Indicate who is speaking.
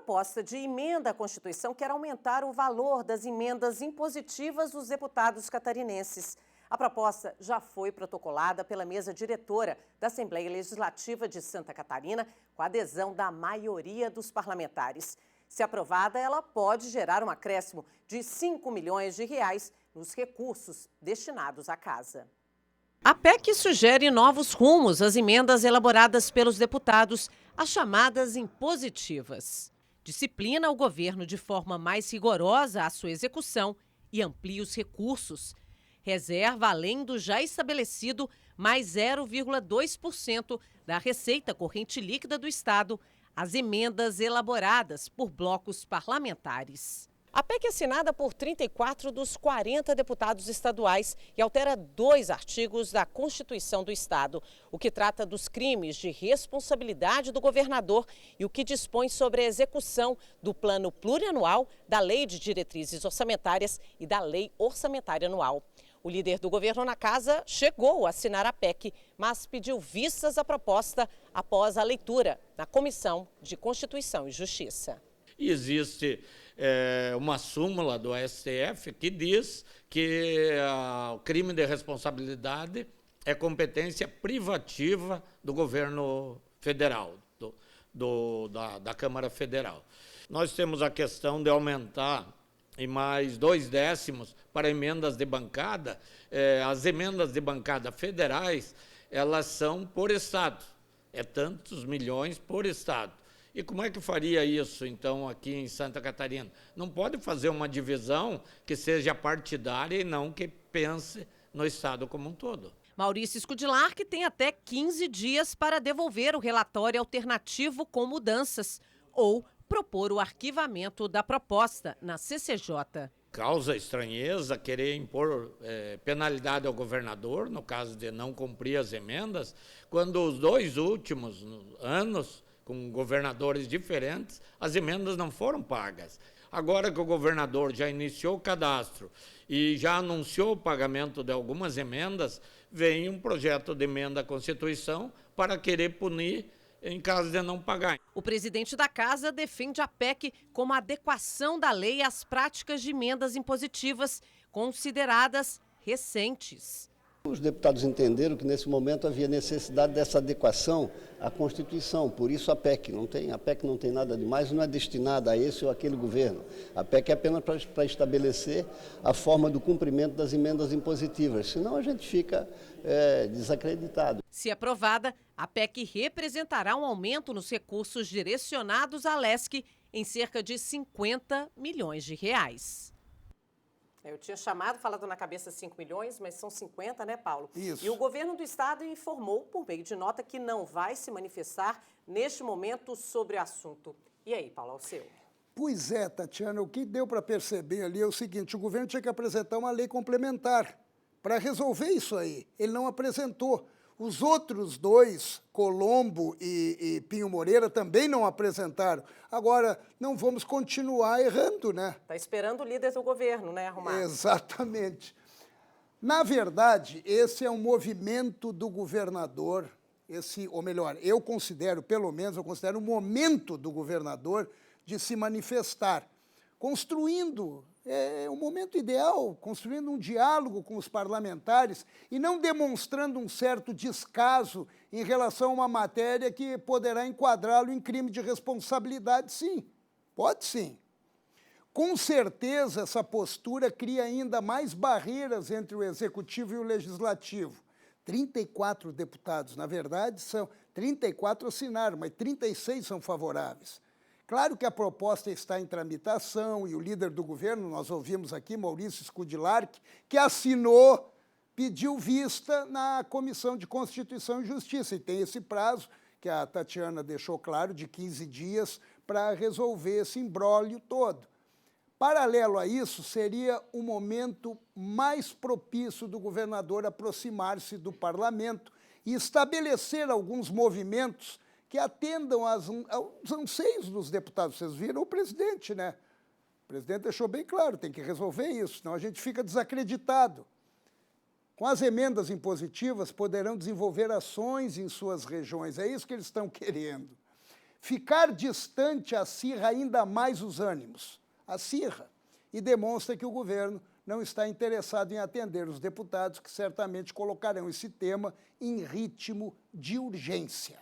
Speaker 1: proposta de emenda à Constituição quer aumentar o valor das emendas impositivas dos deputados catarinenses. A proposta já foi protocolada pela mesa diretora da Assembleia Legislativa de Santa Catarina, com a adesão da maioria dos parlamentares. Se aprovada, ela pode gerar um acréscimo de 5 milhões de reais nos recursos destinados à casa. A PEC sugere novos rumos às emendas elaboradas pelos deputados, as chamadas impositivas. Disciplina o governo de forma mais rigorosa a sua execução e amplia os recursos. Reserva, além do já estabelecido, mais 0,2% da receita corrente líquida do Estado, as emendas elaboradas por blocos parlamentares. A PEC é assinada por 34 dos 40 deputados estaduais e altera 2 artigos da Constituição do Estado, o que trata dos crimes de responsabilidade do governador e o que dispõe sobre a execução do Plano Plurianual, da Lei de Diretrizes Orçamentárias e da Lei Orçamentária Anual. O líder do governo na casa chegou a assinar a PEC, mas pediu vistas à proposta após a leitura na Comissão de Constituição e Justiça.
Speaker 2: Existe uma súmula do STF que diz que o crime de responsabilidade é competência privativa do governo federal, da Câmara Federal. Nós temos a questão de aumentar em mais 2/10 para emendas de bancada. As emendas de bancada federais, elas são por estado, é tantos milhões por estado. E como é que faria isso, então, aqui em Santa Catarina? Não pode fazer uma divisão que seja partidária e não que pense no Estado como um todo.
Speaker 1: Maurício Scudlar, que tem até 15 dias para devolver o relatório alternativo com mudanças ou propor o arquivamento da proposta na CCJ.
Speaker 2: Causa estranheza querer impor penalidade ao governador, no caso de não cumprir as emendas, quando os 2 últimos anos, com governadores diferentes, as emendas não foram pagas. Agora que o governador já iniciou o cadastro e já anunciou o pagamento de algumas emendas, vem um projeto de emenda à Constituição para querer punir em caso de não pagar.
Speaker 1: O presidente da Casa defende a PEC como adequação da lei às práticas de emendas impositivas consideradas recentes.
Speaker 3: Os deputados entenderam que, nesse momento, havia necessidade dessa adequação à Constituição. Por isso, a PEC não tem nada de mais, não é destinada a esse ou aquele governo. A PEC é apenas para estabelecer a forma do cumprimento das emendas impositivas. Senão, a gente fica desacreditado.
Speaker 1: Se aprovada, a PEC representará um aumento nos recursos direcionados à LESC em cerca de 50 milhões de reais. Eu tinha falado na cabeça 5 milhões, mas são 50, né, Paulo?
Speaker 4: Isso.
Speaker 1: E o governo do estado informou, por meio de nota, que não vai se manifestar neste momento sobre o assunto. E aí, Paulo, ao seu?
Speaker 4: Pois é, Tatiana, o que deu para perceber ali é o seguinte: o governo tinha que apresentar uma lei complementar para resolver isso aí. Ele não apresentou. Os outros 2, Colombo e Pinho Moreira, também não apresentaram. Agora, não vamos continuar errando, né?
Speaker 1: Está esperando o líder do governo, né, arrumar?
Speaker 4: Exatamente. Na verdade, esse é um movimento do governador, ou melhor, eu considero um momento do governador de se manifestar, construindo um momento ideal, construindo um diálogo com os parlamentares e não demonstrando um certo descaso em relação a uma matéria que poderá enquadrá-lo em crime de responsabilidade, sim. Pode sim. Com certeza, essa postura cria ainda mais barreiras entre o Executivo e o Legislativo. 34 deputados, na verdade, 34 assinaram, mas 36 são favoráveis. Claro que a proposta está em tramitação e o líder do governo, nós ouvimos aqui, Maurício Scudlar, que assinou, pediu vista na Comissão de Constituição e Justiça. E tem esse prazo, que a Tatiana deixou claro, de 15 dias para resolver esse imbróglio todo. Paralelo a isso, seria o momento mais propício do governador aproximar-se do parlamento e estabelecer alguns movimentos que atendam aos anseios dos deputados. Vocês viram o presidente, né? O presidente deixou bem claro, tem que resolver isso, senão a gente fica desacreditado. Com as emendas impositivas, poderão desenvolver ações em suas regiões, é isso que eles estão querendo. Ficar distante acirra ainda mais os ânimos, acirra, e demonstra que o governo não está interessado em atender os deputados que certamente colocarão esse tema em ritmo de urgência.